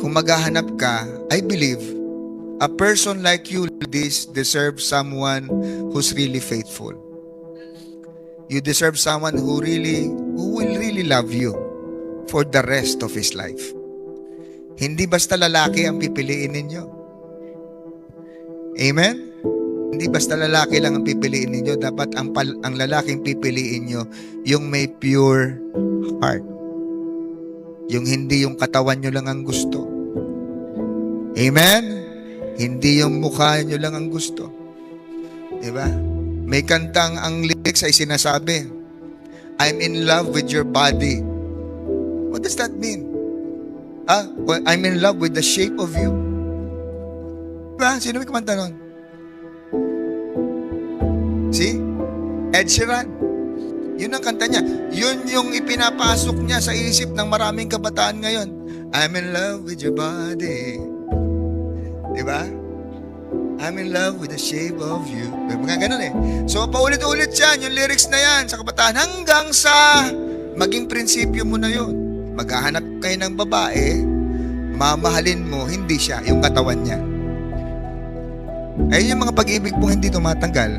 kung maghahanap ka, I believe, a person like you this deserves someone who's really faithful. You deserve someone who will really love you for the rest of his life. Hindi basta lalaki ang pipiliin ninyo. Amen? Hindi basta lalaki lang ang pipiliin ninyo. Dapat ang lalaking pipiliin nyo, yung may pure heart. Yung hindi yung katawan nyo lang ang gusto. Amen? Hindi yung mukha nyo lang ang gusto. Diba? May kantang ang lyrics ay sinasabi, I'm in love with your body. What does that mean? I'm in love with the shape of you. Diba? Sino may kumanta nun? See? Ed Sheeran. Yun ang kanta niya. Yun yung ipinapasok niya sa isip ng maraming kabataan ngayon. I'm in love with your body. Diba? I'm in love with the shape of you. Mga ganun eh. So, paulit-ulit yan, yung lyrics na yan sa kabataan hanggang sa maging prinsipyo mo na yun. Maghahanap kayo ng babae, mamahalin mo, hindi siya, yung katawan niya. Ayun yung mga pag-ibig pong hindi tumatanggal.